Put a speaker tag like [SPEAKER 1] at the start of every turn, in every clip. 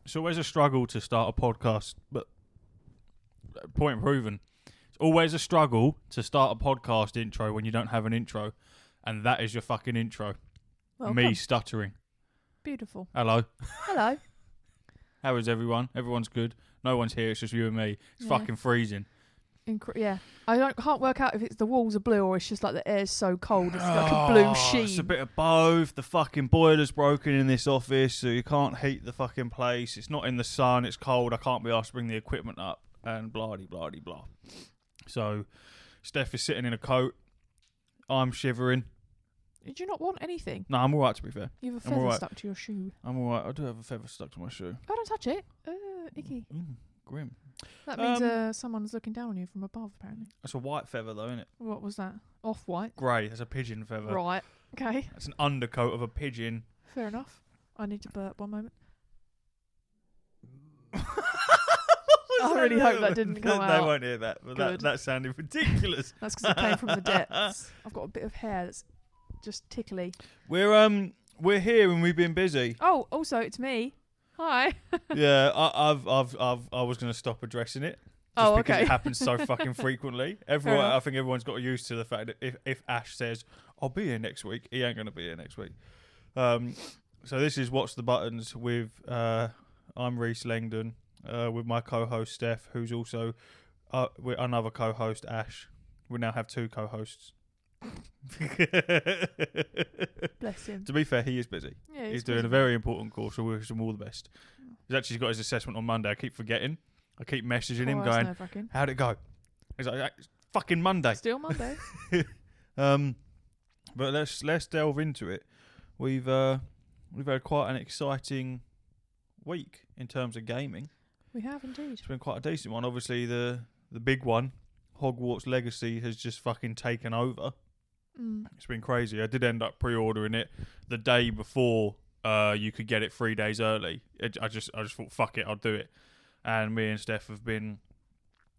[SPEAKER 1] It's always a struggle to start a podcast, but point proven. It's always a struggle to start a podcast intro when you don't have an intro, and that is your fucking intro.
[SPEAKER 2] Welcome.
[SPEAKER 1] Me stuttering.
[SPEAKER 2] Beautiful.
[SPEAKER 1] Hello.
[SPEAKER 2] Hello.
[SPEAKER 1] How is everyone? Everyone's good. No one's here. It's just you and me. It's fucking freezing.
[SPEAKER 2] Yeah. Can't work out if it's the walls are blue or it's just like the air's so cold. It's like a blue sheen.
[SPEAKER 1] It's a bit of both. The fucking boiler's broken in this office, so you can't heat the fucking place. It's not in the sun. It's cold. I can't be asked to bring the equipment up and blah blah blah. So Steph is sitting in a coat. I'm shivering.
[SPEAKER 2] Did you not want anything?
[SPEAKER 1] No, I'm all right, to be fair.
[SPEAKER 2] You have a feather stuck to your shoe.
[SPEAKER 1] I'm all right. I do have a feather stuck to my shoe.
[SPEAKER 2] Oh, don't touch it. Icky.
[SPEAKER 1] Grim.
[SPEAKER 2] That means someone's looking down on you from above, apparently.
[SPEAKER 1] That's a white feather, though, isn't it?
[SPEAKER 2] What was that? Off-white?
[SPEAKER 1] Grey. That's a pigeon feather.
[SPEAKER 2] Right. Okay.
[SPEAKER 1] That's an undercoat of a pigeon.
[SPEAKER 2] Fair enough. I need to burp one moment. I really hope that didn't come out.
[SPEAKER 1] They won't hear that, but that sounded ridiculous.
[SPEAKER 2] That's because it came from the depths. I've got a bit of hair that's just tickly.
[SPEAKER 1] We're here and we've been busy.
[SPEAKER 2] Oh, also it's me. Hi.
[SPEAKER 1] Yeah, I was going to stop addressing it. Just because it happens so fucking frequently. I think everyone's got used to the fact that if Ash says, I'll be here next week, he ain't going to be here next week. So this is What's the Buttons with, I'm Reese Langdon, with my co-host Steph, who's also with another co-host, Ash. We now have two co-hosts.
[SPEAKER 2] Bless him.
[SPEAKER 1] To be fair, he is busy.
[SPEAKER 2] Yeah,
[SPEAKER 1] he's doing a very important course, so we wish him all the best. He's actually got his assessment on Monday. I keep forgetting. I keep messaging him going, how'd it go? He's like, it's fucking Monday.
[SPEAKER 2] Still Monday.
[SPEAKER 1] But let's delve into it. We've had quite an exciting week in terms of gaming.
[SPEAKER 2] We have indeed.
[SPEAKER 1] It's been quite a decent one. Obviously, the big one, Hogwarts Legacy, has just fucking taken over. It's been crazy. I did end up pre-ordering it the day before you could get it 3 days early. I just thought, fuck it, I'll do it. And me and Steph have been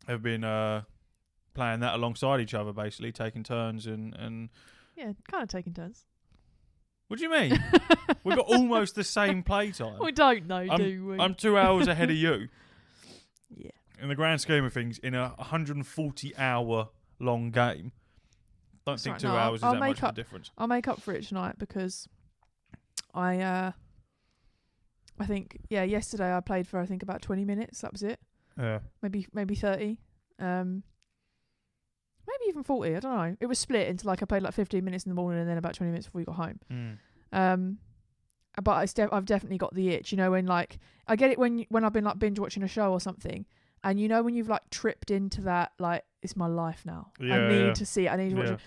[SPEAKER 1] playing that alongside each other, basically taking turns and
[SPEAKER 2] yeah, kind of taking turns.
[SPEAKER 1] What do you mean? We've got almost the same playtime.
[SPEAKER 2] We don't know, do we?
[SPEAKER 1] I'm 2 hours ahead of you.
[SPEAKER 2] Yeah.
[SPEAKER 1] In the grand scheme of things, in a 140-hour long game, don't think 2 hours is that much of a difference.
[SPEAKER 2] I'll make up for it tonight because I think yesterday I played for about 20 minutes. That was it.
[SPEAKER 1] Yeah.
[SPEAKER 2] Maybe 30. Maybe even 40. I don't know. It was split into I played 15 minutes in the morning and then about 20 minutes before we got home. But I've definitely got the itch. You know, when I get it when I've been binge watching a show or something, and you know when you've tripped into that it's my life now.
[SPEAKER 1] Yeah,
[SPEAKER 2] I need to see it. I need to watch it.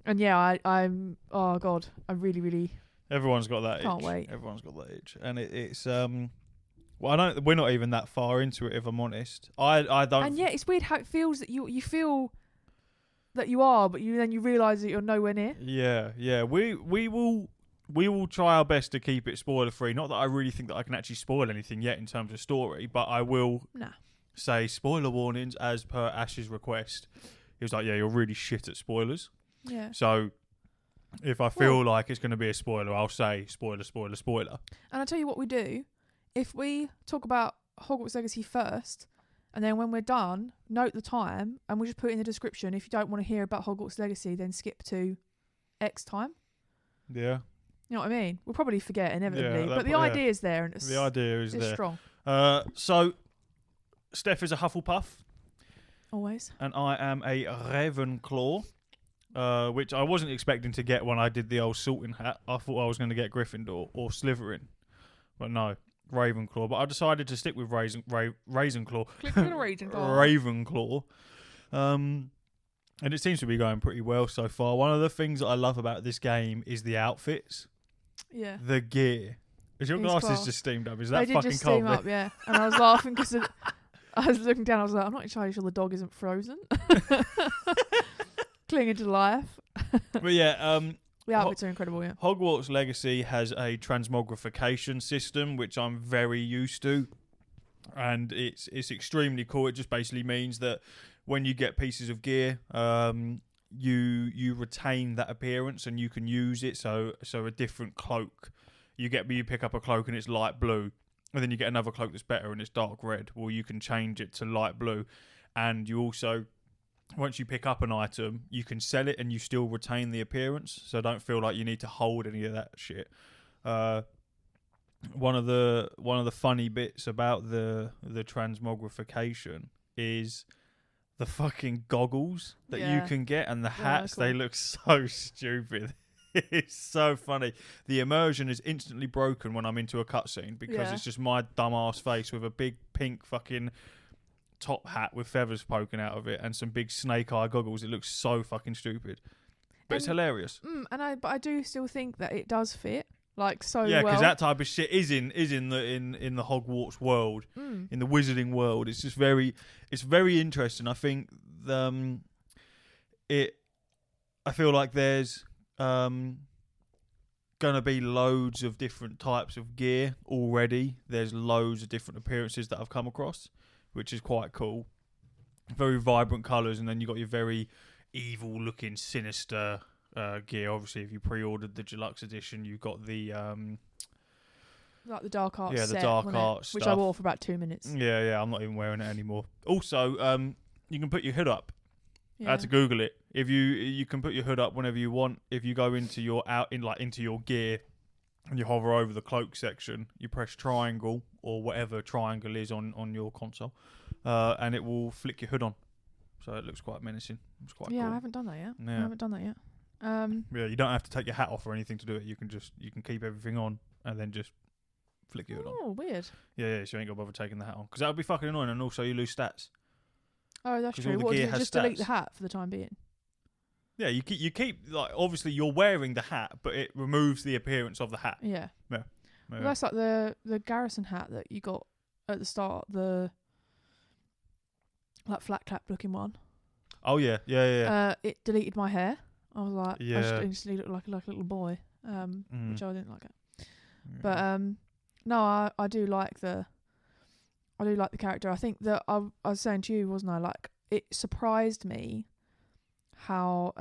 [SPEAKER 2] And I'm oh god, I really really.
[SPEAKER 1] Everyone's got that itch.
[SPEAKER 2] Can't wait.
[SPEAKER 1] Everyone's got that itch, and it's well, we're not even that far into it, if I'm honest. I don't.
[SPEAKER 2] And yeah, it's weird how it feels that you feel that you are, but then you realise that you're nowhere near.
[SPEAKER 1] Yeah. We will try our best to keep it spoiler free. Not that I really think that I can actually spoil anything yet in terms of story, but I will say spoiler warnings as per Ash's request. He was like, "Yeah, you're really shit at spoilers."
[SPEAKER 2] Yeah.
[SPEAKER 1] So if I feel like it's going to be a spoiler, I'll say spoiler.
[SPEAKER 2] And I'll tell you what we do. If we talk about Hogwarts Legacy first, and then when we're done, note the time, and we'll just put it in the description. If you don't want to hear about Hogwarts Legacy, then skip to X time.
[SPEAKER 1] Yeah.
[SPEAKER 2] You know what I mean? We'll probably forget inevitably, but the idea is there, and
[SPEAKER 1] the idea is there.
[SPEAKER 2] Strong.
[SPEAKER 1] So Steph is a Hufflepuff.
[SPEAKER 2] Always.
[SPEAKER 1] And I am a Ravenclaw. Which I wasn't expecting to get when I did the old sorting hat. I thought I was going to get Gryffindor or Slytherin, but no, Ravenclaw. But I decided to stick with Ravenclaw.
[SPEAKER 2] Click on
[SPEAKER 1] Ravenclaw. And it seems to be going pretty well so far. One of the things that I love about this game is the outfits.
[SPEAKER 2] Yeah.
[SPEAKER 1] The gear. Is your glasses just steamed up? Is that fucking cold?
[SPEAKER 2] They did just steam up, yeah. And I was laughing because I was looking down. I was like, I'm not entirely sure the dog isn't frozen. Clinging to life.
[SPEAKER 1] But yeah,
[SPEAKER 2] the outfits are incredible, yeah.
[SPEAKER 1] Hogwarts Legacy has a transmogrification system, which I'm very used to. And it's extremely cool. It just basically means that when you get pieces of gear, you retain that appearance and you can use it. So a different cloak. You pick up a cloak and it's light blue. and then you get another cloak that's better and it's dark red. Well, you can change it to light blue, and you also, once you pick up an item, you can sell it and you still retain the appearance. So don't feel like you need to hold any of that shit. One of the funny bits about the transmogrification is the fucking goggles that you can get and the hats. Cool. They look so stupid. It's so funny. The immersion is instantly broken when I'm into a cutscene because it's just my dumbass face with a big pink fucking top hat with feathers poking out of it and some big snake eye goggles. It looks so fucking stupid, but it's hilarious.
[SPEAKER 2] But I do still think that it does fit so
[SPEAKER 1] yeah, because that type of shit is in the Hogwarts world, in the wizarding world. It's just very interesting. I think I feel like there's gonna be loads of different types of gear already. There's loads of different appearances that I've come across, which is quite cool. Very vibrant colours, and then you got your very evil looking, sinister gear. Obviously, if you pre-ordered the deluxe edition, you got the
[SPEAKER 2] like the dark art
[SPEAKER 1] the
[SPEAKER 2] set,
[SPEAKER 1] dark art stuff,
[SPEAKER 2] which I wore for about 2 minutes.
[SPEAKER 1] Yeah, I'm not even wearing it anymore. Also, you can put your hood up. I had to Google it. If you can put your hood up whenever you want. If you go into your into your gear and you hover over the cloak section, you press triangle or whatever triangle is on your console, and it will flick your hood on. So it looks quite menacing. It's quite cool.
[SPEAKER 2] I haven't done that yet.
[SPEAKER 1] Yeah, you don't have to take your hat off or anything to do it. You can keep everything on and then just flick your hood on.
[SPEAKER 2] Oh, weird.
[SPEAKER 1] Yeah, so you ain't got to bother taking the hat on because that would be fucking annoying, and also you lose stats.
[SPEAKER 2] Oh, that's true. What, does it just delete the hat for the time being?
[SPEAKER 1] Yeah, you keep obviously you're wearing the hat, but it removes the appearance of the hat.
[SPEAKER 2] Yeah. Well, that's like the garrison hat that you got at the start, the flat cap looking one.
[SPEAKER 1] Oh yeah.
[SPEAKER 2] It deleted my hair. I was like, I just instantly looked like a little boy, which I didn't like it. Yeah. But no, I do like the character. I think that I was saying to you, wasn't I? Like, it surprised me how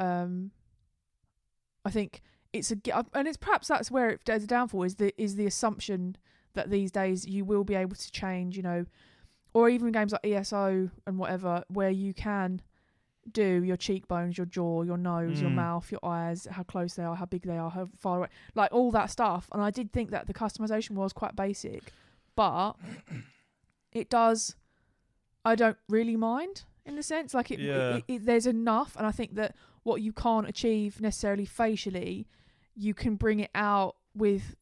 [SPEAKER 2] I think it's and it's perhaps that's where there's a downfall is the assumption that these days you will be able to change, or even games like ESO and whatever, where you can do your cheekbones, your jaw, your nose, your mouth, your eyes, how close they are, how big they are, how far away, like all that stuff. And I did think that the customization was quite basic, but it does. I don't really mind in the sense like there's enough, and I think that what you can't achieve necessarily facially, you can bring it out with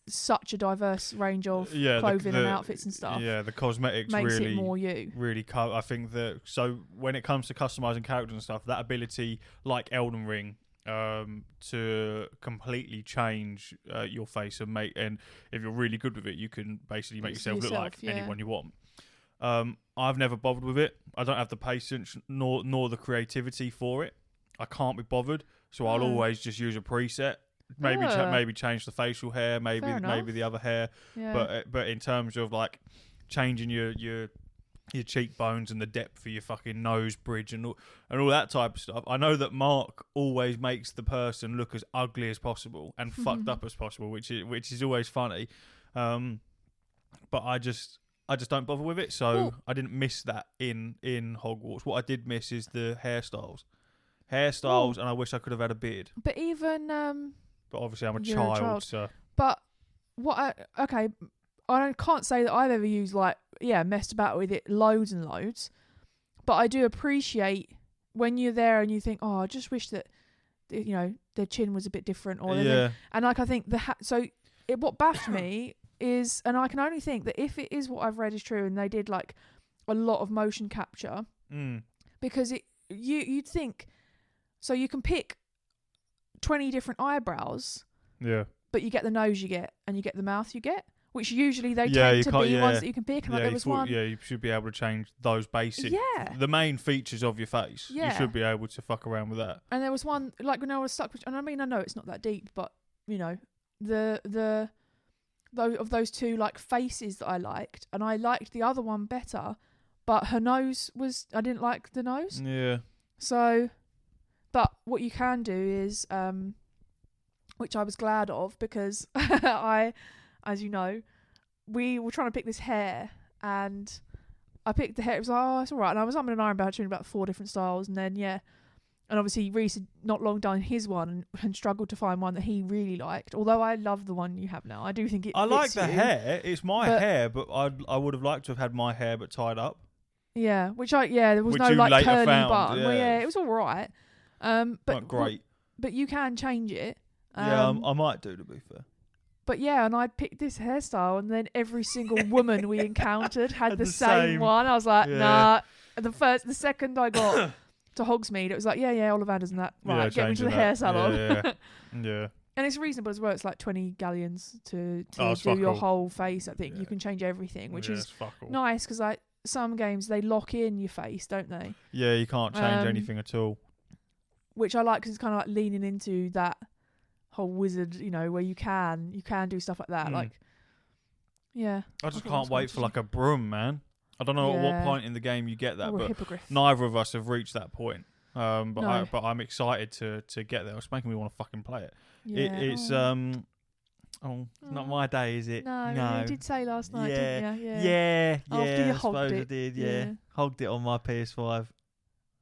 [SPEAKER 2] such a diverse range of clothing and outfits and stuff.
[SPEAKER 1] Yeah, the cosmetics
[SPEAKER 2] makes
[SPEAKER 1] really,
[SPEAKER 2] it more you.
[SPEAKER 1] Really, I think that. So when it comes to customizing characters and stuff, that ability, like Elden Ring, to completely change your face and if you're really good with it, you can basically make yourself look like anyone you want. I've never bothered with it. I don't have the patience nor the creativity for it. I can't be bothered, so I'll always just use a preset. Maybe change the facial hair, maybe the other hair. Yeah. But in terms of like changing your cheekbones and the depth of your fucking nose bridge and all that type of stuff, I know that Mark always makes the person look as ugly as possible and fucked up as possible, which is always funny. But I just don't bother with it, so I didn't miss that in Hogwarts. What I did miss is the hairstyles, and I wish I could have had a beard.
[SPEAKER 2] But even
[SPEAKER 1] but obviously I'm a child, so.
[SPEAKER 2] But I can't say that I've ever used messed about with it loads and loads. But I do appreciate when you're there and you think, oh, I just wish that their chin was a bit different, or and I think what baffed me is, and I can only think that if it is what I've read is true, and they did like a lot of motion capture, because you'd think, so you can pick 20 different eyebrows, but you get the nose you get, and you get the mouth you get, which usually they tend to be ones that you can pick. And there was one. Yeah, you
[SPEAKER 1] should be able to change those basic, the main features of your face. Yeah. You should be able to fuck around with that.
[SPEAKER 2] And there was one, like when I was stuck with, and I mean, I know it's not that deep, but of those two like faces that I liked, and I liked the other one better, but her nose I didn't like the nose.
[SPEAKER 1] Yeah.
[SPEAKER 2] So, but what you can do is, which I was glad of, because I, as you know, we were trying to pick this hair, and I picked the hair. It was like, oh, it's all right. And I was umming and ahhing about between about 4 different styles, and then and obviously Reese had not long done his one and struggled to find one that he really liked. Although I love the one you have now, I do think it.
[SPEAKER 1] I like the
[SPEAKER 2] you.
[SPEAKER 1] hair. It's my hair, but I would have liked to have had my hair but tied up.
[SPEAKER 2] Yeah, there was no like curly bun.
[SPEAKER 1] Yeah.
[SPEAKER 2] Well, yeah, it was all right. But
[SPEAKER 1] not great.
[SPEAKER 2] But you can change it.
[SPEAKER 1] I might do, to be fair.
[SPEAKER 2] But yeah, and I picked this hairstyle, and then every single woman we encountered had the same one. I was like, nah. The second I got to Hogsmeade, it was like, yeah, Ollivander's and that. Right, get me to the hair salon.
[SPEAKER 1] Yeah.
[SPEAKER 2] And it's reasonable as well. It's like 20 galleons to do your whole face. I think you can change everything, which is nice because like some games they lock in your face, don't they? Yeah,
[SPEAKER 1] you can't change anything at all.
[SPEAKER 2] Which I like because it's kind of like leaning into that whole wizard, where you can do stuff like that. Like, yeah.
[SPEAKER 1] I just can't wait for like a broom, man. I don't know at what point in the game you get that, but neither of us have reached that point. But I'm excited to get there. It's making me want to fucking play it.
[SPEAKER 2] Yeah.
[SPEAKER 1] It's not my day, is it?
[SPEAKER 2] No. You did say last night, didn't you?
[SPEAKER 1] Yeah.
[SPEAKER 2] After you hogged it.
[SPEAKER 1] I did. Yeah. Hogged it on my PS5.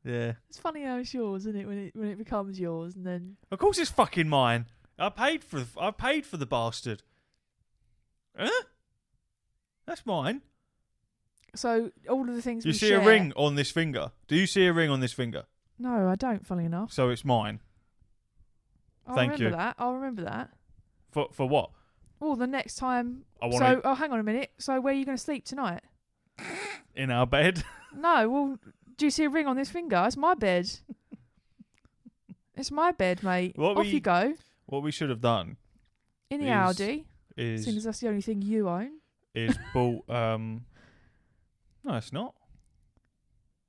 [SPEAKER 1] Yeah.
[SPEAKER 2] It's funny how it's yours, isn't it? When it becomes yours, and then.
[SPEAKER 1] Of course, it's fucking mine. I paid for the bastard. Huh? That's mine.
[SPEAKER 2] So all of the things.
[SPEAKER 1] Do you see a ring on this finger? Do you see a ring on this finger?
[SPEAKER 2] No, I don't. Funny enough.
[SPEAKER 1] So it's mine. Thank you.
[SPEAKER 2] I'll remember that.
[SPEAKER 1] For what?
[SPEAKER 2] Well, the next time. Hang on a minute. So where are you going to sleep tonight?
[SPEAKER 1] In our bed.
[SPEAKER 2] No. Well, do you see a ring on this finger? It's my bed. It's my bed, mate. Off you go.
[SPEAKER 1] What we should have done
[SPEAKER 2] in the Audi, seeing as that's the only thing you own, is
[SPEAKER 1] bought. No, it's not.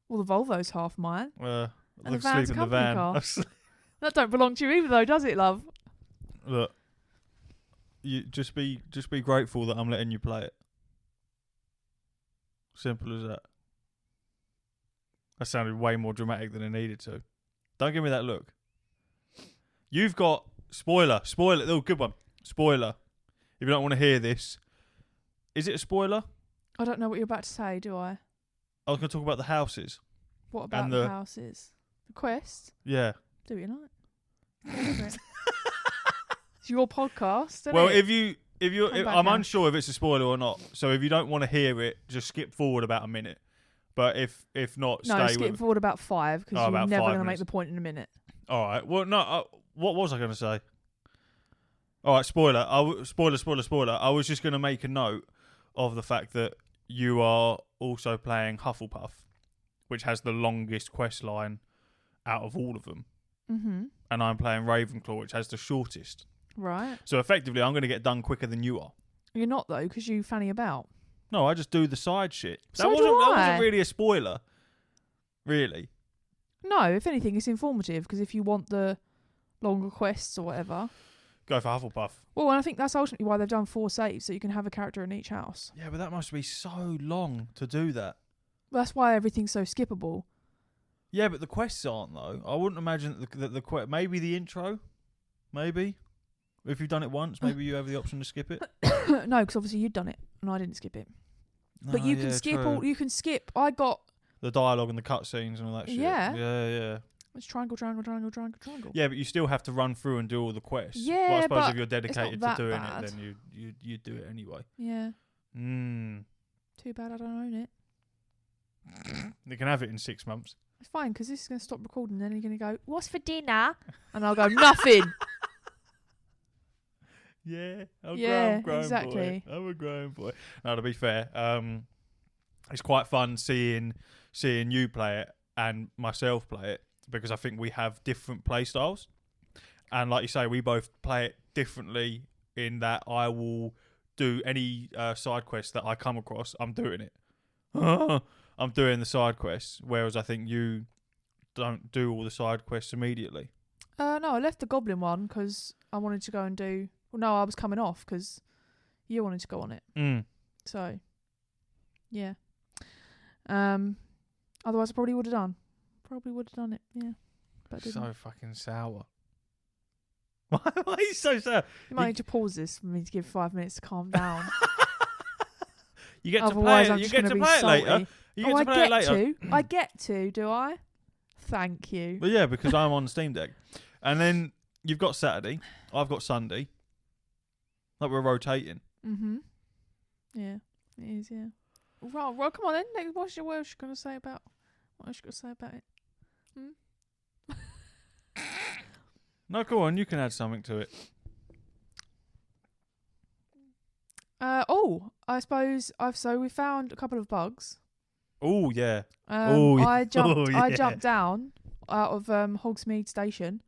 [SPEAKER 2] Well, the Volvo's half mine.
[SPEAKER 1] And the van's sleep in the van. Car.
[SPEAKER 2] That don't belong to you either, though, does it, love?
[SPEAKER 1] Look, you just be grateful that I'm letting you play it. Simple as that. That sounded way more dramatic than it needed to. Don't give me that look. You've got spoiler. Oh, good one. Spoiler. If you don't want to hear this, is it a spoiler?
[SPEAKER 2] I don't know what you're about to say, do I?
[SPEAKER 1] I was going to talk about the houses.
[SPEAKER 2] What about the houses? The quest?
[SPEAKER 1] Yeah.
[SPEAKER 2] Do it tonight. It's your podcast.
[SPEAKER 1] Well, if I'm unsure if it's a spoiler or not. So if you don't want to hear it, just skip forward about a minute. But if not,
[SPEAKER 2] skip forward about 5 because you're never going to make the point in a minute.
[SPEAKER 1] All right. Well, no. What was I going to say? All right. Spoiler. Spoiler. I was just going to make a note of the fact that you are also playing Hufflepuff, which has the longest quest line out of all of them.
[SPEAKER 2] Mm-hmm.
[SPEAKER 1] And I'm playing Ravenclaw, which has the shortest.
[SPEAKER 2] Right.
[SPEAKER 1] So effectively, I'm going to get done quicker than you are.
[SPEAKER 2] You're not, though, because you fanny about.
[SPEAKER 1] No, I just do the side shit.
[SPEAKER 2] That
[SPEAKER 1] wasn't really a spoiler. Really.
[SPEAKER 2] No, if anything, it's informative, because if you want the longer quests or whatever...
[SPEAKER 1] Go for Hufflepuff.
[SPEAKER 2] Well, and I think that's ultimately why they've done 4 saves, so you can have a character in each house.
[SPEAKER 1] Yeah, but that must be so long to do that.
[SPEAKER 2] That's why everything's so skippable.
[SPEAKER 1] Yeah, but the quests aren't, though. I wouldn't imagine that the maybe the intro? Maybe? If you've done it once, maybe you have the option to skip it?
[SPEAKER 2] No, because obviously you'd done it, and I didn't skip it. But you can skip you can skip. I got...
[SPEAKER 1] The dialogue and the cutscenes and all that shit.
[SPEAKER 2] Yeah.
[SPEAKER 1] Yeah.
[SPEAKER 2] It's triangle.
[SPEAKER 1] Yeah, but you still have to run through and do all the quests.
[SPEAKER 2] Yeah,
[SPEAKER 1] well, I suppose
[SPEAKER 2] but
[SPEAKER 1] if you're dedicated to doing
[SPEAKER 2] bad.
[SPEAKER 1] it, then you do it anyway.
[SPEAKER 2] Yeah.
[SPEAKER 1] Too
[SPEAKER 2] bad I don't own it.
[SPEAKER 1] You can have it in 6 months.
[SPEAKER 2] It's fine, because this is going to stop recording, then you're going to go, what's for dinner? And I'll go, nothing.
[SPEAKER 1] Yeah, I'm a grown
[SPEAKER 2] exactly.
[SPEAKER 1] boy. I'm a grown boy. Now, to be fair, it's quite fun seeing you play it and myself play it, because I think we have different play styles. And like you say, we both play it differently in that I will do any side quest that I come across, I'm doing it. I'm doing the side quests, whereas I think you don't do all the side quests immediately.
[SPEAKER 2] No, I left the goblin one because I wanted to go and do... Well, no, I was coming off because you wanted to go on it. So, yeah. Otherwise, I probably would have done. it, yeah. But
[SPEAKER 1] so fucking sour. Why are you so sour?
[SPEAKER 2] You might need to pause this for me to give 5 minutes to calm down.
[SPEAKER 1] You get to
[SPEAKER 2] Otherwise,
[SPEAKER 1] play it.
[SPEAKER 2] I'm
[SPEAKER 1] You
[SPEAKER 2] just
[SPEAKER 1] get to
[SPEAKER 2] gonna be
[SPEAKER 1] play it
[SPEAKER 2] salty.
[SPEAKER 1] later. You get to play it later.
[SPEAKER 2] I get to, do I? Thank you.
[SPEAKER 1] But yeah, because I'm on Steam Deck. And then you've got Saturday. I've got Sunday. Like we're rotating.
[SPEAKER 2] Mm-hmm. Yeah, it is, yeah. Well, come on then. What else you going to say about it?
[SPEAKER 1] No, go on. You can add something to it.
[SPEAKER 2] I suppose we found a couple of bugs.
[SPEAKER 1] Oh yeah.
[SPEAKER 2] I jumped down out of Hogsmeade Station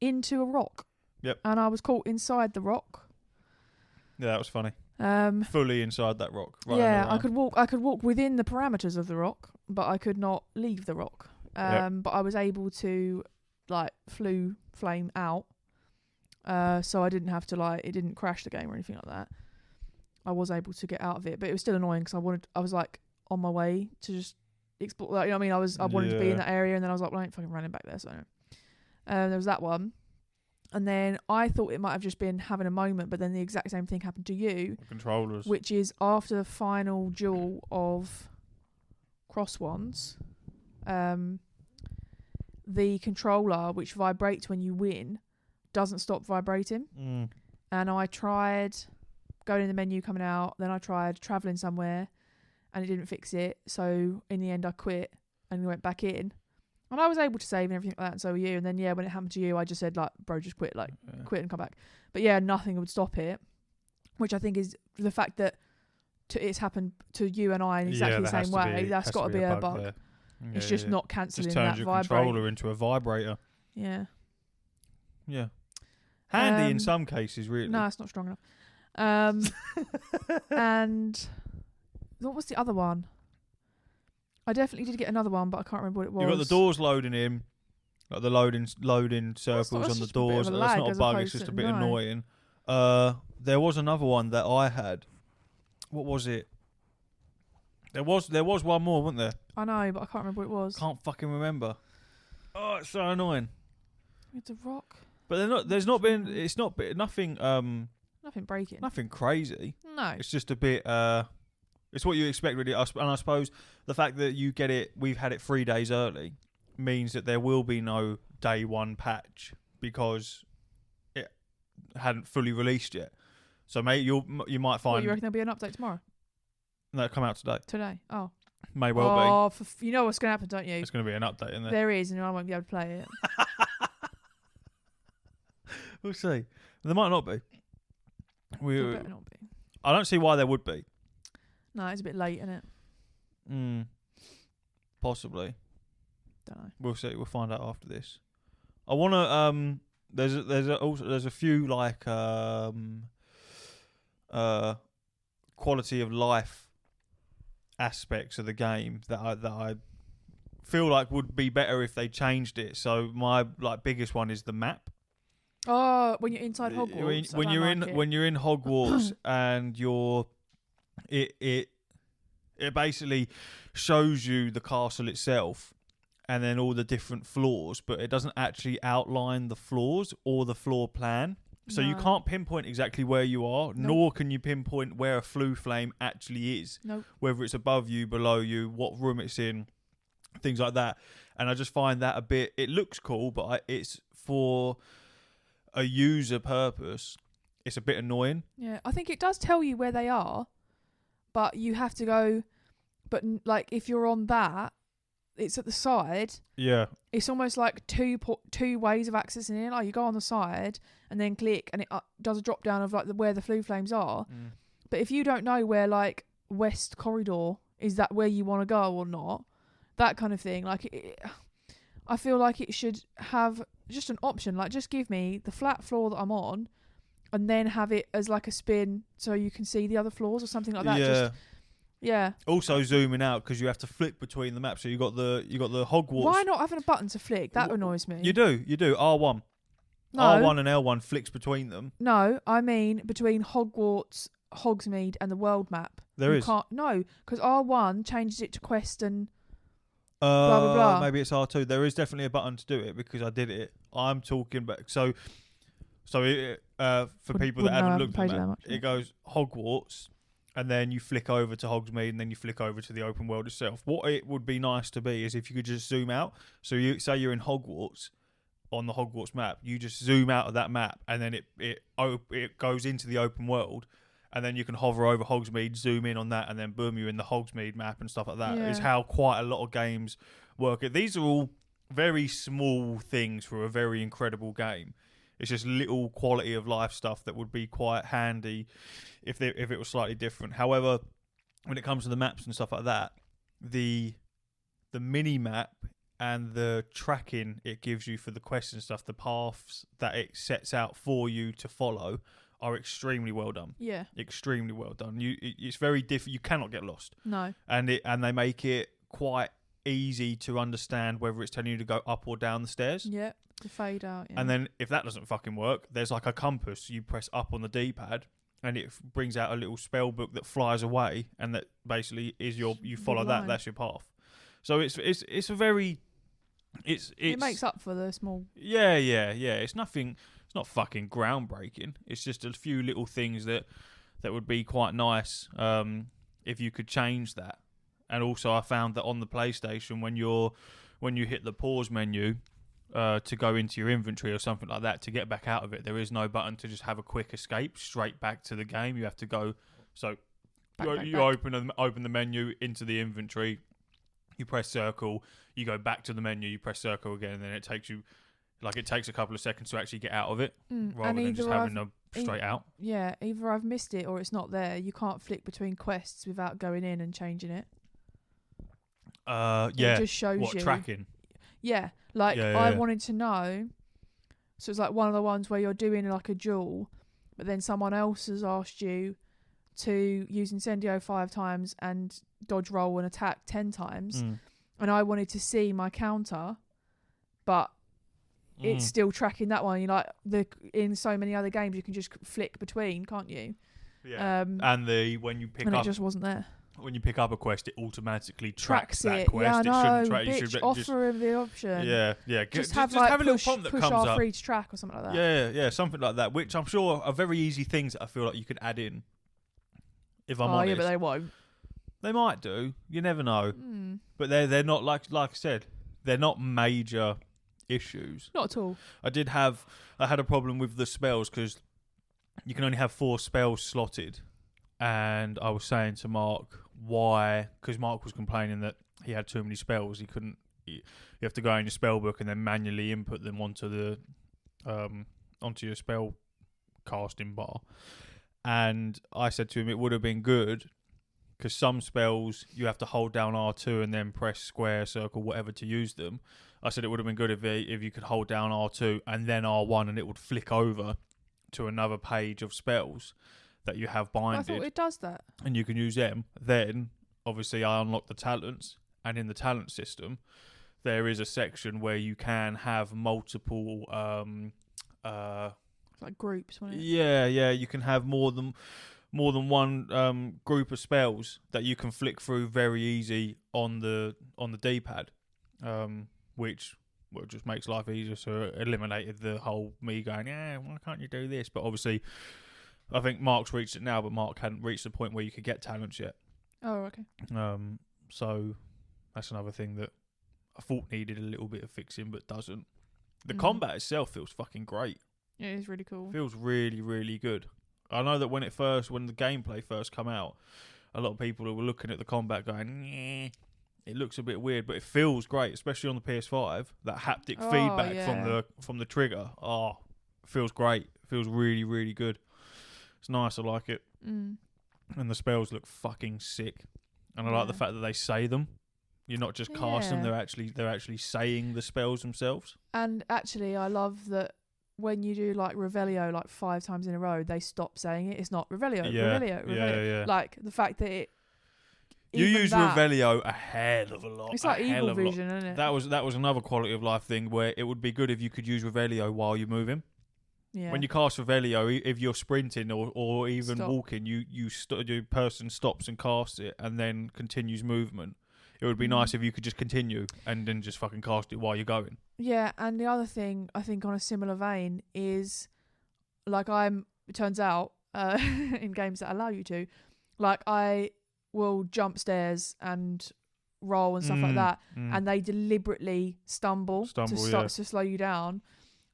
[SPEAKER 2] into a rock.
[SPEAKER 1] Yep.
[SPEAKER 2] And I was caught inside the rock.
[SPEAKER 1] Yeah, that was funny. Fully inside that rock. Right.
[SPEAKER 2] Yeah, I could walk within the parameters of the rock, but I could not leave the rock. But I was able to flame out. So I didn't have to it didn't crash the game or anything like that. I was able to get out of it, but it was still annoying because I was on my way to just explore. You know what I mean? I wanted to be in that area, and then I was like, well, I ain't fucking running back there. So there was that one, and then I thought it might have just been having a moment, but then the exact same thing happened to you.
[SPEAKER 1] The controllers,
[SPEAKER 2] which is after the final duel of Cross Wands, the controller, which vibrates when you win, doesn't stop vibrating. And I tried going in the menu, coming out, then I tried travelling somewhere and it didn't fix it. So in the end I quit and went back in. And I was able to save and everything like that, and so were you. And then when it happened to you, I just said bro, just quit, quit and come back. But yeah, nothing would stop it, which I think is the fact that it's happened to you and I in exactly the same way. That's got to be a bug. It's just not cancelling that vibrator. Just turns your
[SPEAKER 1] controller into a vibrator.
[SPEAKER 2] Yeah.
[SPEAKER 1] Yeah. Handy in some cases, really.
[SPEAKER 2] No, it's not strong enough. And what was the other one? I definitely did get another one, but I can't remember what it was.
[SPEAKER 1] You've got the doors loading in, like the loading circles on the doors. That's not a bug, it's just a bit annoying. There was another one that I had. What was it? There was one more, wasn't there?
[SPEAKER 2] I know, but I can't remember what it was.
[SPEAKER 1] Can't fucking remember. Oh, it's so annoying.
[SPEAKER 2] It's a rock.
[SPEAKER 1] But there's not been. It's not been nothing.
[SPEAKER 2] Nothing breaking.
[SPEAKER 1] Nothing crazy.
[SPEAKER 2] No.
[SPEAKER 1] It's just a bit. It's what you expect, really. And I suppose the fact that you get it, we've had it 3 days early, means that there will be no day one patch because it hadn't fully released yet. So, mate, you might find.
[SPEAKER 2] What, you reckon there'll be an update tomorrow?
[SPEAKER 1] No, it'll come out today.
[SPEAKER 2] Today? Oh.
[SPEAKER 1] May well
[SPEAKER 2] be. You know what's going to happen, don't you?
[SPEAKER 1] There's going to be an update in there.
[SPEAKER 2] There is, and I won't be able to play it.
[SPEAKER 1] We'll see. There might not be.
[SPEAKER 2] There better not be.
[SPEAKER 1] I don't see why there would be.
[SPEAKER 2] No, it's a bit late, isn't it?
[SPEAKER 1] Possibly.
[SPEAKER 2] Don't know.
[SPEAKER 1] We'll see. We'll find out after this. I want to. There's a few quality of life aspects of the game that I feel like would be better if they changed it. So my biggest one is the map.
[SPEAKER 2] Oh, when you're inside Hogwarts.
[SPEAKER 1] When you're in Hogwarts and it basically shows you the castle itself and then all the different floors, but it doesn't actually outline the floors or the floor plan. So you can't pinpoint exactly where you are, nor can you pinpoint where a flue flame actually is.
[SPEAKER 2] Nope.
[SPEAKER 1] Whether it's above you, below you, what room it's in, things like that. And I just find that a bit. It looks cool, but it's for a user purpose. It's a bit annoying.
[SPEAKER 2] Yeah, I think it does tell you where they are, but you have to go. But if you're on that, it's at the side.
[SPEAKER 1] Yeah.
[SPEAKER 2] It's almost like two ways of accessing it. Like you go on the side and then click, and it does a drop down of where the flue flames are. But if you don't know where West Corridor is, that where you want to go or not, that kind of thing. I feel like it should have just an option. Just give me the flat floor that I'm on, and then have it as a spin so you can see the other floors or something like that.
[SPEAKER 1] Yeah.
[SPEAKER 2] Yeah.
[SPEAKER 1] Also zooming out because you have to flick between the maps. So you got the Hogwarts.
[SPEAKER 2] Why not having a button to flick? That annoys me.
[SPEAKER 1] You do. R1.
[SPEAKER 2] No.
[SPEAKER 1] R1 and L1 flicks between them.
[SPEAKER 2] No, I mean between Hogwarts, Hogsmeade, and the world map.
[SPEAKER 1] There is.
[SPEAKER 2] No, because R1 changes it to quest and blah blah blah.
[SPEAKER 1] Maybe it's R2. There is definitely a button to do it because I did it. I'm talking about for people that haven't looked at the map, it goes Hogwarts. and then you flick over to Hogsmeade, and then you flick over to the open world itself. What it would be nice to be is if you could just zoom out. So you say you're in Hogwarts, on the Hogwarts map, you just zoom out of that map, and then it goes into the open world, and then you can hover over Hogsmeade, zoom in on that, and then boom, you're in the Hogsmeade map and stuff like that.
[SPEAKER 2] Yeah.
[SPEAKER 1] Is how quite a lot of games work. These are all very small things for a very incredible game. It's just little quality of life stuff that would be quite handy if it was slightly different. However, when it comes to the maps and stuff like that, the mini map and the tracking it gives you for the quests and stuff, the paths that it sets out for you to follow, are extremely well done.
[SPEAKER 2] Yeah,
[SPEAKER 1] extremely well done. It's very different. You cannot get lost.
[SPEAKER 2] No,
[SPEAKER 1] and they make it quite easy to understand whether it's telling you to go up or down the stairs.
[SPEAKER 2] Yeah, to fade out. Yeah.
[SPEAKER 1] And then if that doesn't fucking work, there's like a compass. You press up on the D-pad, and it brings out a little spell book that flies away, and that basically is you follow that. That's your path. So it's a very it
[SPEAKER 2] makes up for the small.
[SPEAKER 1] Yeah. It's nothing. It's not fucking groundbreaking. It's just a few little things that would be quite nice if you could change that. And also, I found that on the PlayStation, when you hit the pause menu to go into your inventory or something like that, to get back out of it, there is no button to just have a quick escape straight back to the game. You have to go. So you open the menu into the inventory. You press circle. You go back to the menu. You press circle again, and then it takes you. Like, it takes a couple of seconds to actually get out of it, rather than just having a straight out.
[SPEAKER 2] Yeah, either I've missed it or it's not there. You can't flick between quests without going in and changing it.
[SPEAKER 1] Yeah.
[SPEAKER 2] It just shows you.
[SPEAKER 1] Tracking?
[SPEAKER 2] Yeah, like I wanted to know. So it's like one of the ones where you're doing like a duel, but then someone else has asked you to use Incendio 5 times and dodge roll and attack 10 times. And I wanted to see my counter, but it's still tracking that one. You like in so many other games you can just flick between, can't you?
[SPEAKER 1] Yeah. And when you pick
[SPEAKER 2] up,
[SPEAKER 1] it
[SPEAKER 2] just wasn't there.
[SPEAKER 1] When you pick up a quest, it automatically tracks that
[SPEAKER 2] it.
[SPEAKER 1] quest.
[SPEAKER 2] Yeah, I know.
[SPEAKER 1] It shouldn't
[SPEAKER 2] Bitch,
[SPEAKER 1] just
[SPEAKER 2] offer him the option.
[SPEAKER 1] Yeah.
[SPEAKER 2] Just have a little prompt that comes up. Push R3 to track or something like
[SPEAKER 1] that. Yeah, something like that. Which I'm sure are very easy things that I feel like you could add in. If I'm honest.
[SPEAKER 2] Yeah, but they won't.
[SPEAKER 1] They might do. You never know. But they're not like I said. They're not major issues.
[SPEAKER 2] Not at all.
[SPEAKER 1] I had a problem with the spells because you can only have 4 spells slotted, and I was saying to Mark why, because Mark was complaining that he had too many spells. He couldn't. You have to go in your spell book and then manually input them onto your spell casting bar. And I said to him it would have been good, because some spells you have to hold down R2 and then press square, circle, whatever to use them. I said it would have been good if you could hold down R2 and then R1, and it would flick over to another page of spells that you have binded.
[SPEAKER 2] I thought it does that.
[SPEAKER 1] And you can use them. Then, obviously, I unlocked the talents, and in the talent system, there is a section where you can have multiple...
[SPEAKER 2] like groups, wasn't it?
[SPEAKER 1] Yeah, you can have more than one group of spells that you can flick through very easy on the D-pad, which just makes life easier. So it eliminated the whole me going, why can't you do this? But obviously, I think Mark's reached it now, but Mark hadn't reached the point where you could get talents yet.
[SPEAKER 2] Oh, okay.
[SPEAKER 1] So that's another thing that I thought needed a little bit of fixing, but doesn't. The combat itself feels fucking great.
[SPEAKER 2] Yeah, it is really cool.
[SPEAKER 1] Feels really, really good. I know that when the gameplay first come out, a lot of people were looking at the combat going, it looks a bit weird, but it feels great, especially on the PS5. That haptic feedback from the trigger, feels great. Feels really, really good. It's nice. I like it. And the spells look fucking sick. And I like the fact that they say them. You're not just casting them; they're actually saying the spells themselves. And
[SPEAKER 2] actually, I love that. When you do like Revelio like 5 times in a row, they stop saying it. It's not Revelio, Revelio. Yeah. Like the fact that it.
[SPEAKER 1] You use Revelio a hell of a lot.
[SPEAKER 2] It's like Eagle Vision, isn't it?
[SPEAKER 1] That was another quality of life thing where it would be good if you could use Revelio while you're moving. Yeah. When you cast Revelio, if you're sprinting or even walking, your person stops and casts it and then continues movement. It would be nice if you could just continue and then just fucking cast it while you're going. Yeah, and the other thing, I think on a similar vein, is like it turns out, in games that allow you to,
[SPEAKER 2] Like I will jump stairs and roll and stuff like that, and they deliberately stumble to slow you down.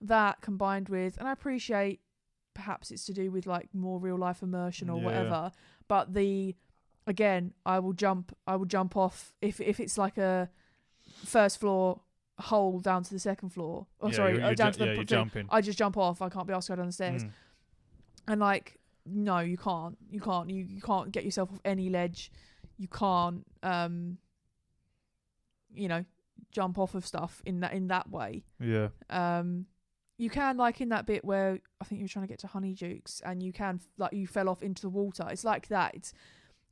[SPEAKER 2] That combined with, and I appreciate perhaps it's to do with like more real life immersion or whatever, but I will jump off if it's like a first floor hole down to the second floor. Down to the
[SPEAKER 1] you're jumping.
[SPEAKER 2] I just jump off. I can't be asked to go down the stairs. And like, no, you can't. You can't get yourself off any ledge. You can't jump off of stuff in that way.
[SPEAKER 1] Yeah.
[SPEAKER 2] You can, like in that bit where I think you were trying to get to Honeydukes and you can, like, you fell off into the water. It's like that.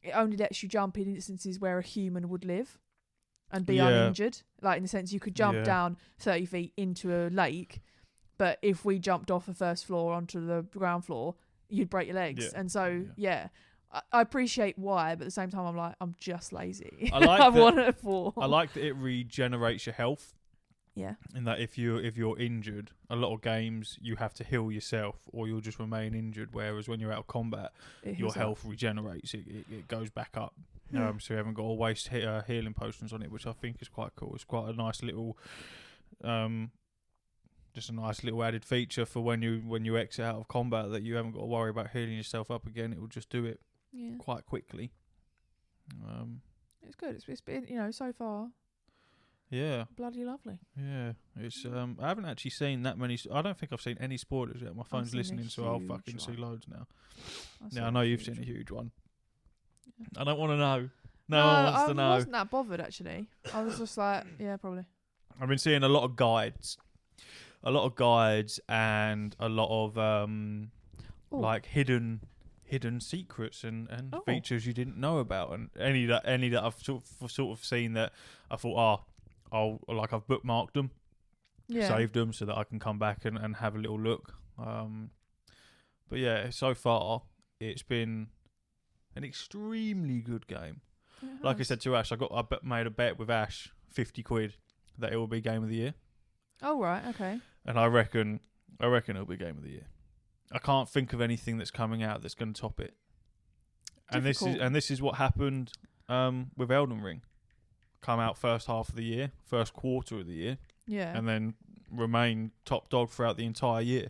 [SPEAKER 2] It only lets you jump in instances where a human would live and be uninjured. Like, in the sense you could jump down 30 feet into a lake, but if we jumped off the first floor onto the ground floor, you'd break your legs. Yeah. And so, I appreciate why, but at the same time, I'm like, I'm just lazy.
[SPEAKER 1] I like
[SPEAKER 2] I want to fall.
[SPEAKER 1] I like that it regenerates your health.
[SPEAKER 2] Yeah.
[SPEAKER 1] In that if you're injured, a lot of games you have to heal yourself or you'll just remain injured. Whereas when you're out of combat, your health regenerates. It goes back up. So you haven't got to waste healing potions on it, which I think is quite cool. It's quite a nice little, just a nice little added feature for when you exit out of combat, that you haven't got to worry about healing yourself up again. It will just do it quite quickly.
[SPEAKER 2] It's good. It's been so far.
[SPEAKER 1] Yeah.
[SPEAKER 2] Bloody lovely.
[SPEAKER 1] Yeah. It's I haven't actually seen that many. I don't think I've seen any spoilers yet. My phone's listening, so I'll fucking see loads now. I know you've seen a huge one. Yeah. I don't want to know. No one wants to know.
[SPEAKER 2] I wasn't that bothered, actually. I was just like, yeah, probably.
[SPEAKER 1] I've been seeing a lot of guides. And a lot of like hidden secrets and features you didn't know about, and any that I've sort of seen that I thought, I've bookmarked them, saved them so that I can come back and have a little look. But yeah, so far it's been an extremely good game. Like I said to Ash, I made a bet with Ash, 50 quid, that it will be game of the year. Oh right, okay. And I reckon it'll be game of the year. I can't think of anything that's coming out that's going to top it. Difficult. And this is what happened with Elden Ring. Come out first half of the year, first quarter of the year, and then remain top dog throughout the entire year.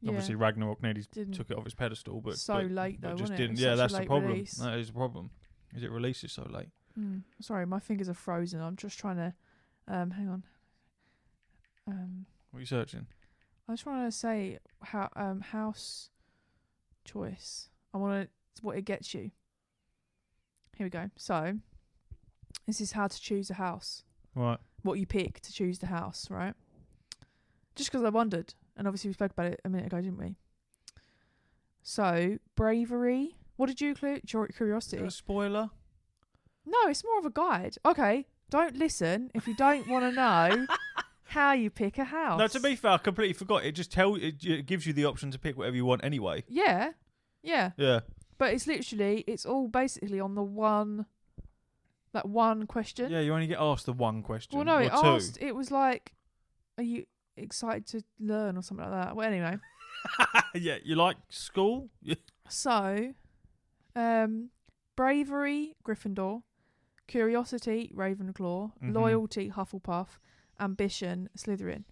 [SPEAKER 1] Yeah. Obviously, Ragnarok nearly took it off its pedestal, but
[SPEAKER 2] late though,
[SPEAKER 1] just
[SPEAKER 2] wasn't
[SPEAKER 1] didn't.
[SPEAKER 2] It?
[SPEAKER 1] Yeah, that's the problem.
[SPEAKER 2] Release.
[SPEAKER 1] That is the problem. Is it releases so late?
[SPEAKER 2] Sorry, my fingers are frozen. I'm just trying to. Hang on.
[SPEAKER 1] What are you searching?
[SPEAKER 2] I was trying to say house choice. I want what it gets you. Here we go. So, this is how to choose a house.
[SPEAKER 1] Right.
[SPEAKER 2] What you pick to choose the house, right? Just because I wondered, and obviously we spoke about it a minute ago, didn't we? So, bravery. What did you include? Curiosity.
[SPEAKER 1] Is that a spoiler?
[SPEAKER 2] No, it's more of a guide. Okay, don't listen if you don't want to know how you pick a house.
[SPEAKER 1] No, to be fair, I completely forgot. It just it gives you the option to pick whatever you want anyway.
[SPEAKER 2] Yeah.
[SPEAKER 1] Yeah.
[SPEAKER 2] But it's all basically on the one question.
[SPEAKER 1] Yeah, you only get asked the one question.
[SPEAKER 2] Well, no, it was like, are you excited to learn or something like that? Well, anyway.
[SPEAKER 1] Yeah, you like school?
[SPEAKER 2] So, bravery, Gryffindor, curiosity, Ravenclaw, loyalty, Hufflepuff, ambition, Slytherin.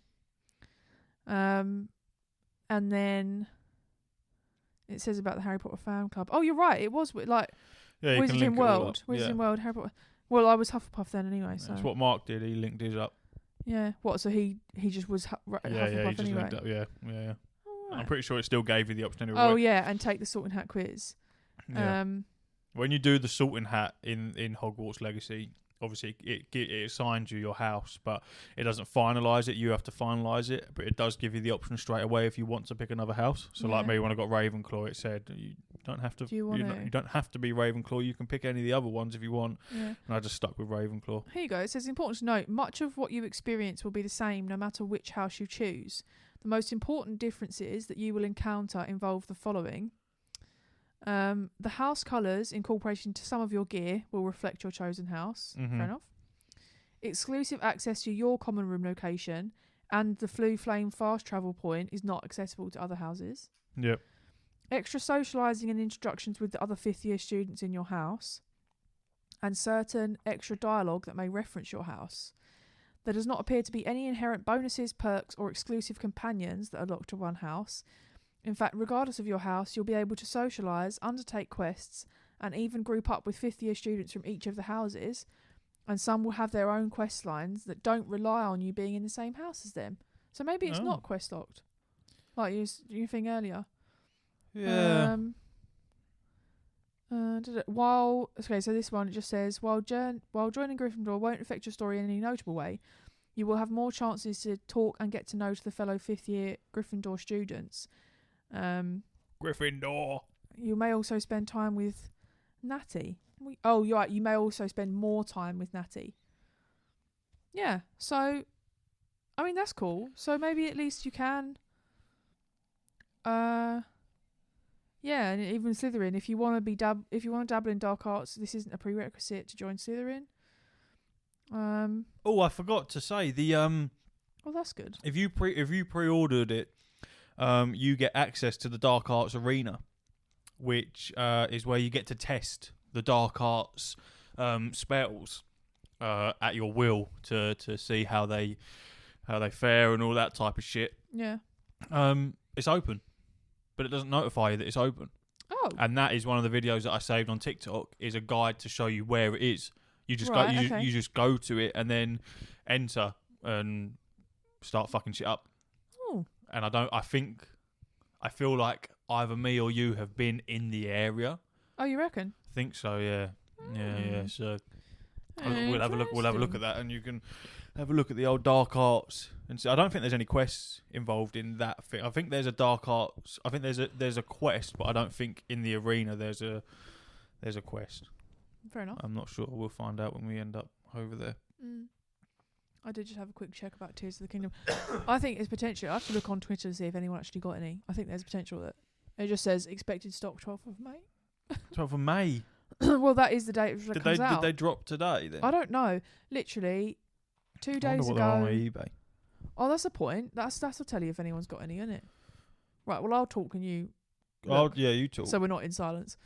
[SPEAKER 2] And then it says about the Harry Potter fan club. Oh, you're right. It was like Wizarding World. Wizarding World, Harry Potter. Well, I was Hufflepuff then anyway. So
[SPEAKER 1] that's what Mark did. He linked his up.
[SPEAKER 2] Yeah. What? So he just was Hufflepuff
[SPEAKER 1] he just
[SPEAKER 2] anyway.
[SPEAKER 1] Linked up. Yeah. Oh, right. I'm pretty sure it still gave you the option anyway.
[SPEAKER 2] Oh yeah, and take the Sorting Hat quiz.
[SPEAKER 1] Yeah. When you do the Sorting Hat in Hogwarts Legacy, obviously it assigns you your house, but it doesn't finalise it. You have to finalise it, but it does give you the option straight away if you want to pick another house. So like me, when I got Ravenclaw, it said you don't have to. You don't have to be Ravenclaw. You can pick any of the other ones if you want. Yeah. And I just stuck with Ravenclaw.
[SPEAKER 2] Here you go. It says, it's important to note, much of what you experience will be the same no matter which house you choose. The most important differences that you will encounter involve the following. The house colours incorporated into some of your gear will reflect your chosen house. Fair enough. Exclusive access to your common room location and the Flue Flame fast travel point is not accessible to other houses.
[SPEAKER 1] Yep.
[SPEAKER 2] extra socialising and introductions with the other fifth-year students in your house, and certain extra dialogue that may reference your house. There does not appear to be any inherent bonuses, perks, or exclusive companions that are locked to one house. In fact, regardless of your house, you'll be able to socialise, undertake quests, and even group up with fifth-year students from each of the houses, and some will have their own quest lines that don't rely on you being in the same house as them. So maybe it's not quest locked, like you think earlier.
[SPEAKER 1] Yeah.
[SPEAKER 2] So this one, it just says, while joining Gryffindor won't affect your story in any notable way, you will have more chances to talk and get to know the fellow fifth-year Gryffindor students.
[SPEAKER 1] Gryffindor.
[SPEAKER 2] You may also spend time with Natty. You're right. You may also spend more time with Natty. Yeah. So, I mean, that's cool. So maybe at least you can. Yeah, and even Slytherin. If you want to dabble in dark arts, this isn't a prerequisite to join Slytherin.
[SPEAKER 1] I forgot to say the
[SPEAKER 2] Oh, that's good.
[SPEAKER 1] If you pre-ordered it, you get access to the dark arts arena, which is where you get to test the dark arts spells at your will to see how they fare and all that type of shit.
[SPEAKER 2] Yeah.
[SPEAKER 1] It's open, but it doesn't notify you that it's open.
[SPEAKER 2] Oh.
[SPEAKER 1] And that is one of the videos that I saved on TikTok, is a guide to show you where it is. You just you just go to it and then enter and start fucking shit up.
[SPEAKER 2] Oh.
[SPEAKER 1] And I feel like either me or you have been in the area.
[SPEAKER 2] Oh, you reckon?
[SPEAKER 1] I think so, yeah. Yeah. So we'll have a look. We'll have a look at that, and you can have a look at the old dark arts. And so I don't think there's any quests involved in that thing. I think there's a dark arts. I think there's a quest, but I don't think in the arena there's a quest.
[SPEAKER 2] Fair enough.
[SPEAKER 1] I'm not sure. We'll find out when we end up over there.
[SPEAKER 2] I did just have a quick check about Tears of the Kingdom. I think it's potential. I have to look on Twitter to see if anyone actually got any. I think there's potential that it just says expected stock 12th of May.
[SPEAKER 1] 12th of May.
[SPEAKER 2] Well, that is the date it comes out.
[SPEAKER 1] Did they drop today then?
[SPEAKER 2] I don't know. Literally, 2 days ago.
[SPEAKER 1] On eBay.
[SPEAKER 2] Oh, that's a point. That's will tell you if anyone's got any, isn't it? Right. Well, I'll talk and you.
[SPEAKER 1] Oh yeah, you talk.
[SPEAKER 2] So we're not in silence.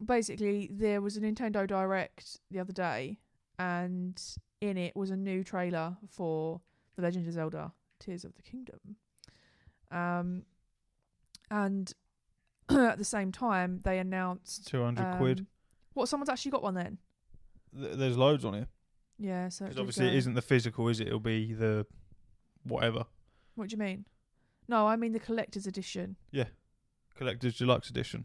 [SPEAKER 2] Basically, there was a Nintendo Direct the other day, and in it was a new trailer for The Legend of Zelda: Tears of the Kingdom. And at the same time, they announced
[SPEAKER 1] 200 quid.
[SPEAKER 2] What? Someone's actually got one then?
[SPEAKER 1] There's loads on here.
[SPEAKER 2] Yeah, so
[SPEAKER 1] because obviously it isn't the physical, is it? It'll be the whatever.
[SPEAKER 2] What do you mean? No, I mean the collector's edition.
[SPEAKER 1] Yeah, collector's deluxe edition.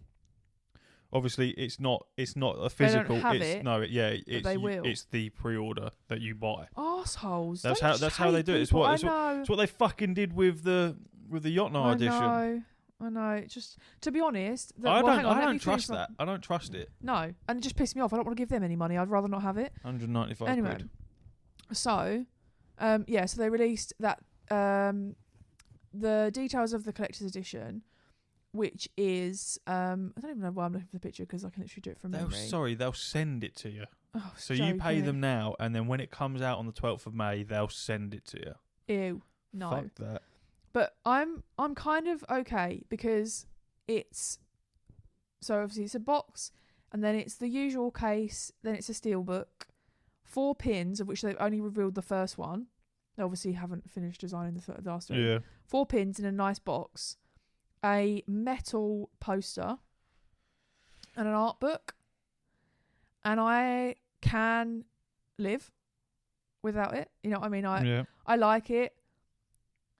[SPEAKER 1] Obviously, it's not a physical.
[SPEAKER 2] They don't have
[SPEAKER 1] it's
[SPEAKER 2] they will.
[SPEAKER 1] It's the pre-order that you buy.
[SPEAKER 2] Arseholes.
[SPEAKER 1] That's how they do it. It's what they fucking did with the Yotnar edition.
[SPEAKER 2] I know. Just to be honest,
[SPEAKER 1] I don't trust that. I don't trust it.
[SPEAKER 2] No, and it just pissed me off. I don't want to give them any money. I'd rather not have it.
[SPEAKER 1] 195
[SPEAKER 2] anyway,
[SPEAKER 1] quid.
[SPEAKER 2] So, so they released that the details of the collector's edition, which is I don't even know why I'm looking for the picture because I can literally do it from memory.
[SPEAKER 1] They'll send it to you.
[SPEAKER 2] Oh,
[SPEAKER 1] so you pay them now, and then when it comes out on the 12th of May, they'll send it to you.
[SPEAKER 2] Ew, no.
[SPEAKER 1] Fuck that.
[SPEAKER 2] But I'm kind of okay because it's so obviously it's a box and then it's the usual case, then it's a steel book, 4 pins of which they've only revealed the first one. They obviously haven't finished designing the last one.
[SPEAKER 1] Yeah.
[SPEAKER 2] 4 pins in a nice box, a metal poster, and an art book. And I can live without it. You know what I mean? I like it.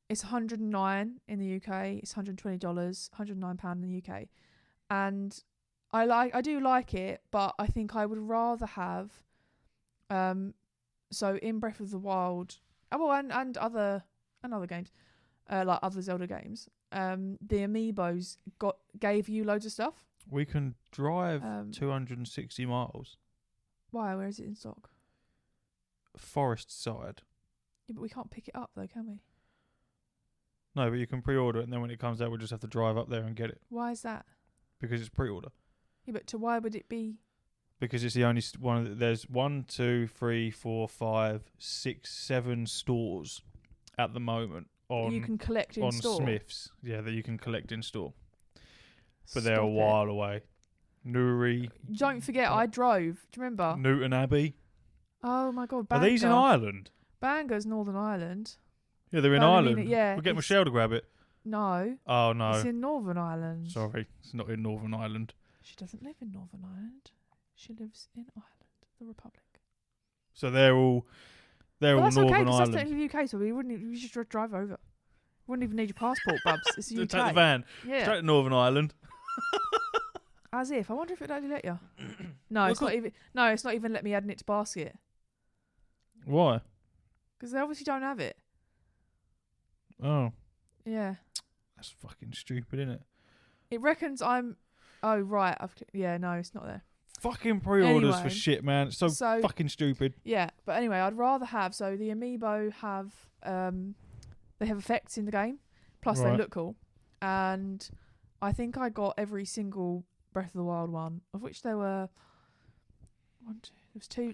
[SPEAKER 2] It's $109 in the UK. It's $120, £109 in the UK, and I do like it, but I think I would rather have, so in Breath of the Wild, and other games, like other Zelda games, the amiibos gave you loads of stuff.
[SPEAKER 1] We can drive 260 miles.
[SPEAKER 2] Why? Where is it in stock?
[SPEAKER 1] Forest side.
[SPEAKER 2] Yeah, but we can't pick it up though, can we?
[SPEAKER 1] No, but you can pre-order it, and then when it comes out, we'll just have to drive up there and get it.
[SPEAKER 2] Why is that?
[SPEAKER 1] Because it's pre-order.
[SPEAKER 2] Yeah, but why would it be?
[SPEAKER 1] Because it's the only one. There's 1, 2, 3, 4, 5, 6, 7 stores at the moment on.
[SPEAKER 2] You can collect in store.
[SPEAKER 1] On Smiths, yeah, that you can collect in store. But they're a while away. Newry.
[SPEAKER 2] Don't forget, I drove. Do you remember?
[SPEAKER 1] Newton Abbey.
[SPEAKER 2] Oh my God, Bangor.
[SPEAKER 1] Are these in Ireland?
[SPEAKER 2] Bangor's Northern Ireland.
[SPEAKER 1] Yeah, they're in Ireland.
[SPEAKER 2] Yeah.
[SPEAKER 1] We'll get Michelle to grab it.
[SPEAKER 2] No.
[SPEAKER 1] Oh, no.
[SPEAKER 2] It's in Northern Ireland.
[SPEAKER 1] Sorry, it's not in Northern Ireland.
[SPEAKER 2] She doesn't live in Northern Ireland. She lives in Ireland, the Republic.
[SPEAKER 1] So they're all Northern
[SPEAKER 2] That's okay,
[SPEAKER 1] Ireland.
[SPEAKER 2] that's technically the UK, so we should drive over. Wouldn't even need your passport, Bubs. It's the UK.
[SPEAKER 1] Take the van.
[SPEAKER 2] Yeah.
[SPEAKER 1] Straight to Northern Ireland.
[SPEAKER 2] As if. I wonder if it'd only let you. No, it's not even. No, it's not even let me add it to basket.
[SPEAKER 1] Why?
[SPEAKER 2] Because they obviously don't have it.
[SPEAKER 1] Oh.
[SPEAKER 2] Yeah.
[SPEAKER 1] That's fucking stupid, isn't it?
[SPEAKER 2] It reckons I'm. Oh right. Yeah. No, it's not there.
[SPEAKER 1] Fucking pre-orders
[SPEAKER 2] Anyway,
[SPEAKER 1] for shit, man. It's so fucking stupid.
[SPEAKER 2] Yeah, but anyway, I'd rather have. So the amiibo have. They have effects in the game. Plus they look cool, and I think I got every single Breath of the Wild one, of which there were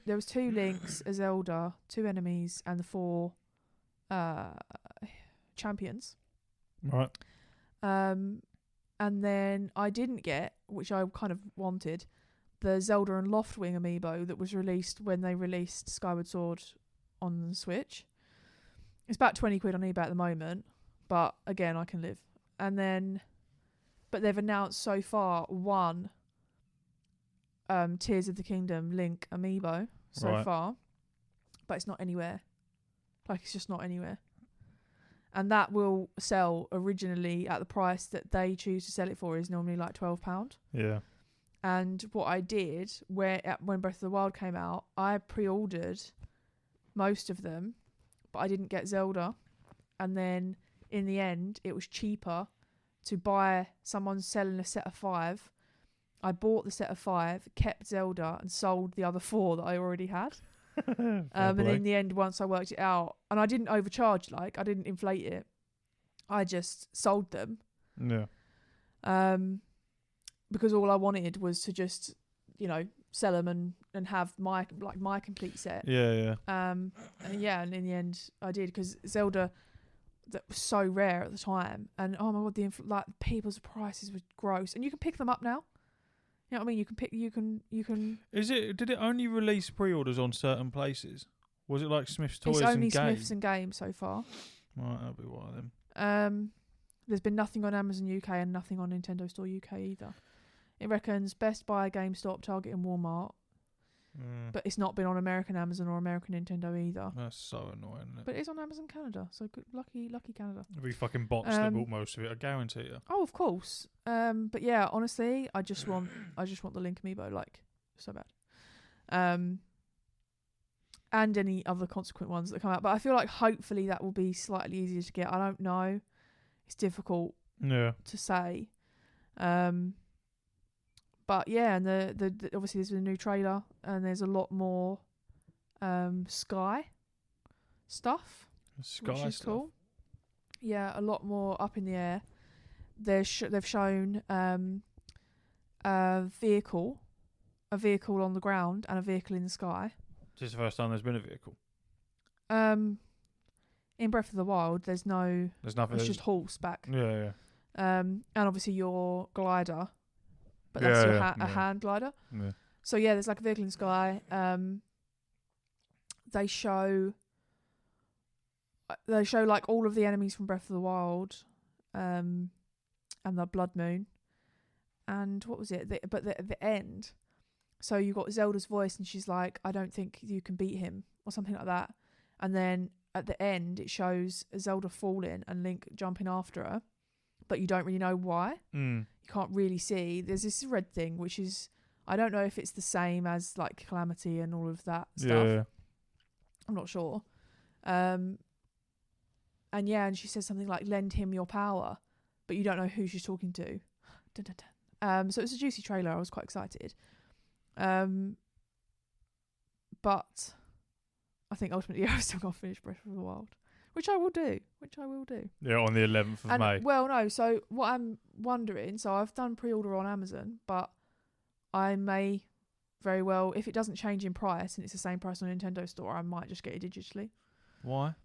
[SPEAKER 2] There was two Links, a Zelda, 2 enemies, and the 4 champions.
[SPEAKER 1] Right.
[SPEAKER 2] And then I didn't get, which I kind of wanted, the Zelda and Loftwing amiibo that was released when they released Skyward Sword on the Switch. It's about 20 quid on eBay at the moment, but again, I can live. And then, but they've announced so far one Tears of the Kingdom Link amiibo so far, but it's not anywhere. Like, it's just not anywhere. And that will sell originally at the price that they choose to sell it for, is normally like £12.
[SPEAKER 1] Yeah.
[SPEAKER 2] And what I did, when Breath of the Wild came out, I pre-ordered most of them, but I didn't get Zelda. And then in the end, it was cheaper to buy someone selling a set of 5. I bought the set of 5, kept Zelda, and sold the other 4 that I already had. And in the end, once I worked it out, and I didn't overcharge, like, I didn't inflate it, I just sold them.
[SPEAKER 1] Yeah.
[SPEAKER 2] Because all I wanted was to just, sell them and have my complete set.
[SPEAKER 1] Yeah.
[SPEAKER 2] And in the end I did, because Zelda, that was so rare at the time, and oh my God, people's prices were gross, and you can pick them up now. You know what I mean? You can.
[SPEAKER 1] Did it only release pre-orders on certain places? Was it like Smith's Toys
[SPEAKER 2] and Games? It's only Smith's
[SPEAKER 1] and
[SPEAKER 2] Games so far.
[SPEAKER 1] Right, that'll be one of them.
[SPEAKER 2] There's been nothing on Amazon UK and nothing on Nintendo Store UK either. It reckons Best Buy, GameStop, Target and Walmart. But it's not been on American Amazon or American Nintendo either.
[SPEAKER 1] That's so annoying, isn't it?
[SPEAKER 2] But it is on Amazon Canada, so good, lucky Canada.
[SPEAKER 1] Every fucking box that bought most of it, I guarantee you.
[SPEAKER 2] Oh, of course. But yeah, honestly, I just want the Link amiibo, like, so bad. And any other consequent ones that come out. But I feel like hopefully that will be slightly easier to get. I don't know. It's difficult to say. But yeah, and the obviously there's a new trailer, and there's a lot more sky stuff, which is cool. Yeah, a lot more up in the air. They've shown a vehicle on the ground and a vehicle in the sky.
[SPEAKER 1] This is the first time there's been a vehicle.
[SPEAKER 2] In Breath of the Wild, there's nothing. It's just horseback.
[SPEAKER 1] Yeah.
[SPEAKER 2] And obviously your glider. But that's a hand glider. Yeah. So yeah, there's like a vehicle in the sky. They show like all of the enemies from Breath of the Wild, and the Blood Moon. And what was it? The end. So you got Zelda's voice, and she's like, "I don't think you can beat him," or something like that. And then at the end, it shows Zelda falling and Link jumping after her. But you don't really know why. You can't really see. There's this red thing, which is, I don't know if it's the same as like Calamity and all of that stuff.
[SPEAKER 1] Yeah.
[SPEAKER 2] I'm not sure. And she says something like, "Lend him your power," but you don't know who she's talking to. Dun, dun, dun. So it's a juicy trailer. I was quite excited. But I think ultimately I'm still gonna finish Breath of the Wild. Which I will do.
[SPEAKER 1] Yeah, on the 11th of May.
[SPEAKER 2] Well, no. So what I'm wondering, so I've done pre-order on Amazon, but I may very well, if it doesn't change in price and it's the same price on Nintendo Store, I might just get it digitally.
[SPEAKER 1] Why?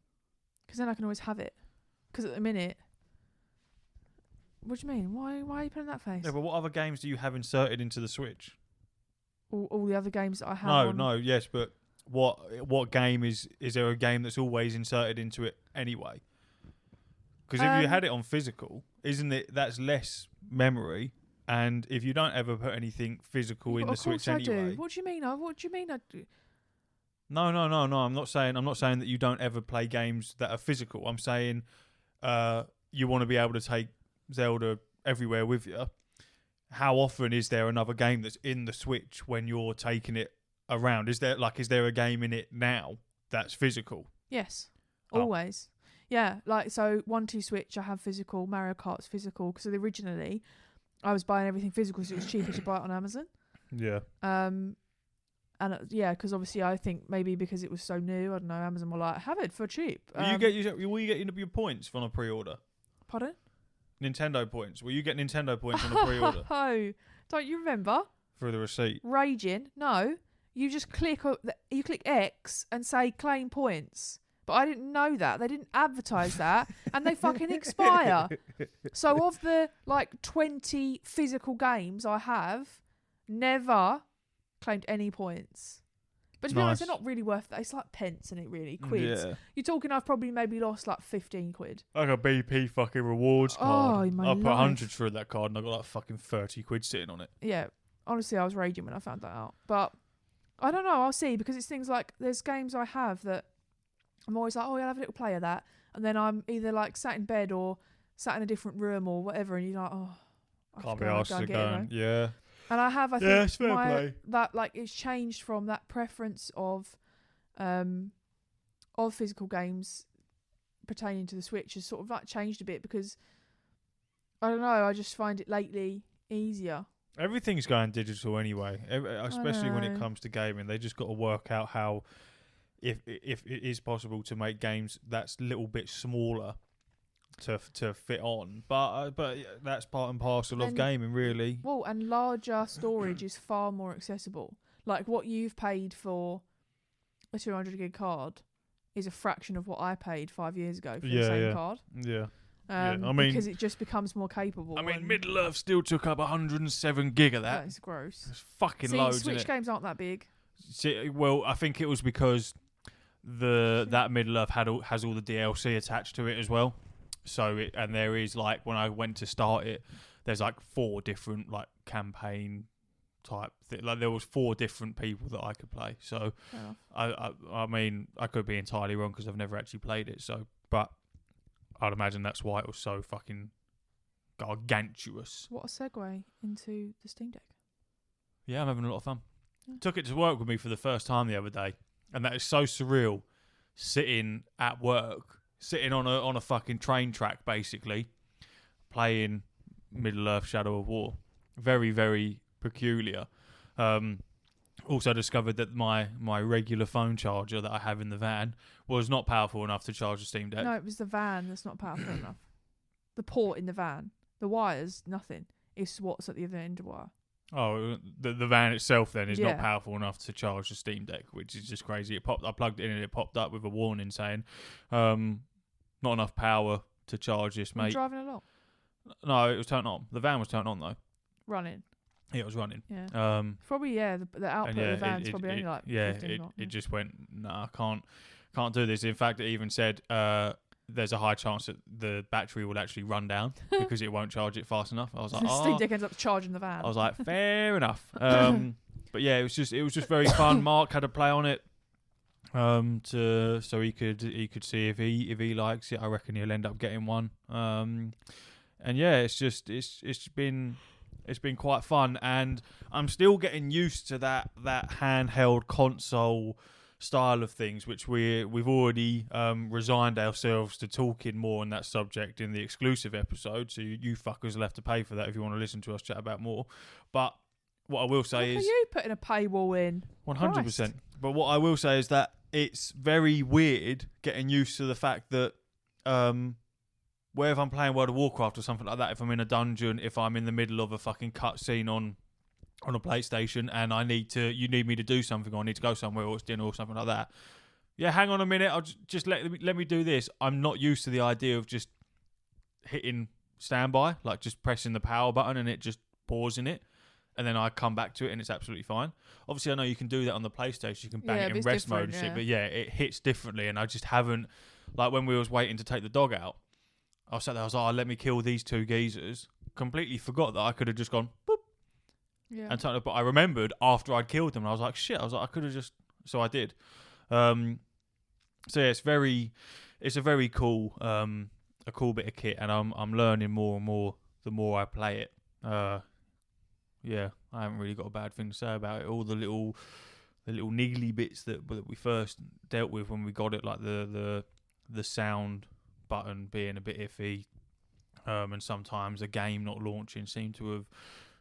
[SPEAKER 2] Because then I can always have it. Because at the minute, What do you mean? Why are you putting that face?
[SPEAKER 1] Yeah, but what other games do you have inserted into the Switch?
[SPEAKER 2] All the other games that I have.
[SPEAKER 1] Yes, but what game is there a game that's always inserted into it anyway? Because if you had it on physical, isn't it that's less memory? And if you don't ever put anything physical in the Switch anyway,
[SPEAKER 2] I do. What do you mean? What do you mean? I do?
[SPEAKER 1] No. I'm not saying that you don't ever play games that are physical. I'm saying you want to be able to take Zelda everywhere with you. How often is there another game that's in the Switch when you're taking it around? Is there a game in it now that's physical?
[SPEAKER 2] Yes, always. Yeah, like so 1-2 Switch I have physical, Mario Kart's physical because originally I was buying everything physical because it was cheaper to buy it on Amazon.
[SPEAKER 1] Yeah.
[SPEAKER 2] And because obviously I think maybe because it was so new, I don't know, Amazon were like, have it for cheap.
[SPEAKER 1] Will you get your points from a pre-order?
[SPEAKER 2] Pardon?
[SPEAKER 1] Nintendo points. Will you get Nintendo points on a pre-order?
[SPEAKER 2] Oh, don't you remember?
[SPEAKER 1] Through the receipt.
[SPEAKER 2] Raging. No, you just click X and say claim points. But I didn't know that. They didn't advertise that. And they fucking expire. So of the 20 physical games I have, never claimed any points. But to be honest, they're not really worth that. It's like pence, isn't it, really? Quids. Yeah. You're talking I've probably maybe lost 15 quid.
[SPEAKER 1] Like a BP fucking rewards card.
[SPEAKER 2] Oh, I
[SPEAKER 1] put 100 through that card and I got fucking 30 quid sitting on it.
[SPEAKER 2] Yeah. Honestly, I was raging when I found that out. But I don't know. I'll see because it's things like there's games I have that I'm always like, oh, I'll have a little play of that. And then I'm either sat in bed or sat in a different room or whatever. And you're like, oh, I
[SPEAKER 1] can't be asked to go. Yeah.
[SPEAKER 2] And I have, I think, that it's changed from that preference of physical games pertaining to the Switch has sort of changed a bit because I don't know. I just find it lately easier.
[SPEAKER 1] Everything's going digital anyway, especially when it comes to gaming. They just got to work out how, if it is possible to make games that's a little bit smaller to fit on, but that's part and parcel of gaming, really.
[SPEAKER 2] Well, and larger storage is far more accessible. Like what you've paid for a 200 gig card is a fraction of what I paid 5 years ago for the same card.
[SPEAKER 1] Yeah.
[SPEAKER 2] I mean, because it just becomes more capable.
[SPEAKER 1] I mean, Middle-earth still took up 107 gig of that.
[SPEAKER 2] That's gross.
[SPEAKER 1] It's fucking loads.
[SPEAKER 2] Switch games aren't that big.
[SPEAKER 1] Well, I think it was because that Middle-earth has all the DLC attached to it as well. So and there is when I went to start it, there's 4 different campaign type thing. There was 4 different people that I could play. So I mean I could be entirely wrong because I've never actually played it. So but I'd imagine that's why it was so fucking gargantuous.
[SPEAKER 2] What a segue into the Steam Deck.
[SPEAKER 1] Yeah, I'm having a lot of fun. Yeah. Took it to work with me for the first time the other day, and that is so surreal. Sitting at work. Sitting on a fucking train track, basically, playing Middle-earth Shadow of War. Very, very peculiar. Also discovered that my regular phone charger that I have in the van was not powerful enough to charge the Steam Deck.
[SPEAKER 2] No, it was the van that's not powerful enough. The port in the van. The wire's nothing. It's what's at the other end of the wire.
[SPEAKER 1] Oh, the van itself then is not powerful enough to charge the Steam Deck, which is just crazy. I plugged it in and it popped up with a warning saying, not enough power to charge this, mate.
[SPEAKER 2] Were you driving along?
[SPEAKER 1] No, it was turned on. The van was turned on though.
[SPEAKER 2] Running?
[SPEAKER 1] Yeah, it was running.
[SPEAKER 2] Yeah. Probably, the output of the van's probably only 15 watt.
[SPEAKER 1] It just went, I can't do this. In fact, it even said, there's a high chance that the battery will actually run down because it won't charge it fast enough. I was like,
[SPEAKER 2] the Steam Deck ends up charging the van.
[SPEAKER 1] I was like, fair enough. But yeah, it was just very fun. Mark had a play on it, so he could see if he likes it. I reckon he'll end up getting one. And yeah, it's been quite fun, and I'm still getting used to that handheld console style of things, which we've already resigned ourselves to talking more on that subject in the exclusive episode. So you fuckers will have to pay for that if you want to listen to us chat about more. But what I will say is,
[SPEAKER 2] you putting a paywall in
[SPEAKER 1] 100%. But what I will say is that it's very weird getting used to the fact that where if I'm playing World of Warcraft or something like that, if I'm in a dungeon, if I'm in the middle of a fucking cutscene on a PlayStation and you need me to do something, or I need to go somewhere, or it's dinner or something like that. Yeah, hang on a minute. I'll just let me do this. I'm not used to the idea of just hitting standby, like just pressing the power button and it just pausing it. And then I come back to it and it's absolutely fine. Obviously, I know you can do that on the PlayStation. You can bang it in rest mode and shit. But yeah, it hits differently. And I just haven't... Like when we was waiting to take the dog out, I sat there, I was like, let me kill these 2 geezers. Completely forgot that I could have just gone, boop.
[SPEAKER 2] Yeah.
[SPEAKER 1] And but I remembered after I'd killed them. And I was like, shit. I was like, I could have just... So I did. So yeah, it's a very cool... a cool bit of kit. And I'm learning more and more the more I play it. Yeah, I haven't really got a bad thing to say about it. All the little niggly bits that we first dealt with when we got it, like the sound button being a bit iffy, and sometimes a game not launching, seem to have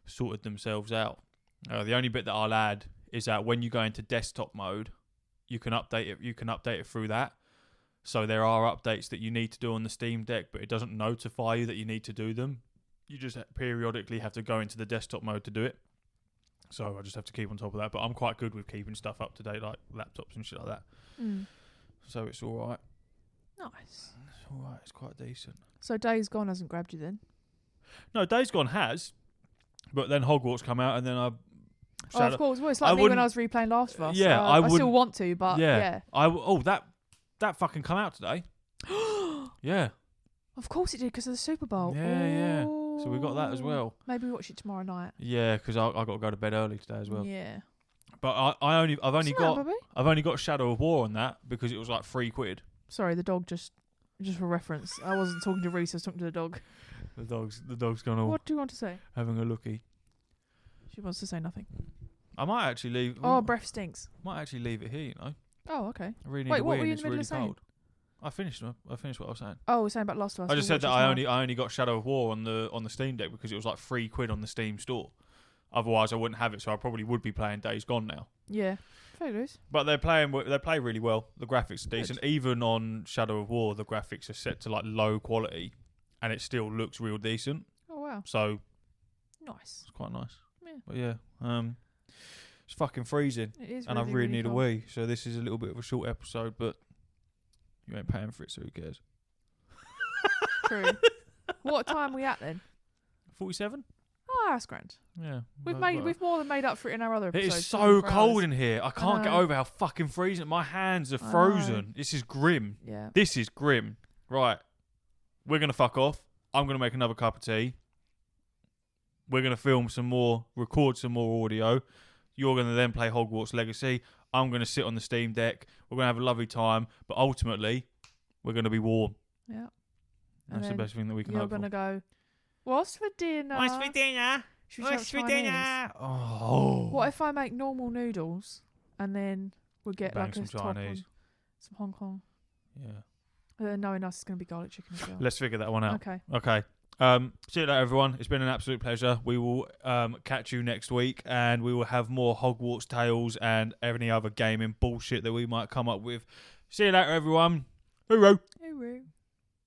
[SPEAKER 1] sorted themselves out. The only bit that I'll add is that when you go into desktop mode, you can update it. You can update it through that. So there are updates that you need to do on the Steam Deck, but it doesn't notify you that you need to do them. You just periodically have to go into the desktop mode to do it. So I just have to keep on top of that. But I'm quite good with keeping stuff up to date, like laptops and shit like that. So it's all right.
[SPEAKER 2] Nice.
[SPEAKER 1] It's all right. It's quite decent.
[SPEAKER 2] So Days Gone hasn't grabbed you then?
[SPEAKER 1] No, Days Gone has. But then Hogwarts come out and then I...
[SPEAKER 2] of course. Well, it's like me when I was replaying Last of Us.
[SPEAKER 1] Yeah,
[SPEAKER 2] I still want to, but yeah.
[SPEAKER 1] That fucking come out today. Yeah.
[SPEAKER 2] Of course it did, because of the Super Bowl.
[SPEAKER 1] Yeah. So we got that as well.
[SPEAKER 2] Maybe we watch it tomorrow night.
[SPEAKER 1] Yeah, because I got to go to bed early today as well.
[SPEAKER 2] Yeah.
[SPEAKER 1] But I've only got Shadow of War on that because it was like £3.
[SPEAKER 2] Sorry, the dog just for reference. I wasn't talking to Reese, I was talking to the dog.
[SPEAKER 1] The dog's gone all...
[SPEAKER 2] What do you want to say?
[SPEAKER 1] Having a lookie.
[SPEAKER 2] She wants to say nothing.
[SPEAKER 1] I might actually leave...
[SPEAKER 2] Oh, breath stinks.
[SPEAKER 1] Might actually leave it here, you know.
[SPEAKER 2] Oh, okay.
[SPEAKER 1] I really need
[SPEAKER 2] Wait,
[SPEAKER 1] a
[SPEAKER 2] what
[SPEAKER 1] wee
[SPEAKER 2] were you
[SPEAKER 1] and
[SPEAKER 2] in the middle of saying?
[SPEAKER 1] cold. I finished what I was saying.
[SPEAKER 2] Oh, we're saying about Last of Us.
[SPEAKER 1] I just said that I only got Shadow of War on the Steam Deck because it was like £3 on the Steam store. Otherwise, I wouldn't have it, so I probably would be playing Days Gone now.
[SPEAKER 2] Yeah, fair dues.
[SPEAKER 1] But they play really well. The graphics are decent. Good. Even on Shadow of War, the graphics are set to like low quality, and it still looks real decent.
[SPEAKER 2] Oh wow!
[SPEAKER 1] So
[SPEAKER 2] nice.
[SPEAKER 1] It's quite nice.
[SPEAKER 2] Yeah.
[SPEAKER 1] But yeah, it's fucking freezing,
[SPEAKER 2] it is
[SPEAKER 1] and
[SPEAKER 2] really,
[SPEAKER 1] I really need
[SPEAKER 2] cold.
[SPEAKER 1] a wee. So this is a little bit of a short episode, but you ain't paying for it, so who cares?
[SPEAKER 2] True. What time are we at then?
[SPEAKER 1] 47.
[SPEAKER 2] Oh, that's grand.
[SPEAKER 1] Yeah,
[SPEAKER 2] we've more than made up for it in our other episodes.
[SPEAKER 1] It is so cold in here. I can't get over how fucking freezing. My hands are frozen. This is grim.
[SPEAKER 2] Yeah.
[SPEAKER 1] This is grim. Right. We're gonna fuck off. I'm gonna make another cup of tea. We're gonna film some more, record some more audio. You're gonna then play Hogwarts Legacy. I'm gonna sit on the Steam Deck. We're gonna have a lovely time, but ultimately, we're gonna be warm.
[SPEAKER 2] Yeah.
[SPEAKER 1] That's the best thing that we can hope for.
[SPEAKER 2] You're gonna go, what's for dinner?
[SPEAKER 1] What's for dinner? What's for dinner? Oh.
[SPEAKER 2] What if I make normal noodles and then we'll get
[SPEAKER 1] bang
[SPEAKER 2] like
[SPEAKER 1] some
[SPEAKER 2] a top
[SPEAKER 1] Chinese,
[SPEAKER 2] some Hong Kong?
[SPEAKER 1] Yeah.
[SPEAKER 2] Knowing us, it's gonna be garlic chicken as well.
[SPEAKER 1] Let's figure that one out.
[SPEAKER 2] Okay.
[SPEAKER 1] See you later, everyone. It's been an absolute pleasure. We will catch you next week, and we will have more Hogwarts tales and any other gaming bullshit that we might come up with. See you later, everyone. Hooroo.
[SPEAKER 2] Hooroo.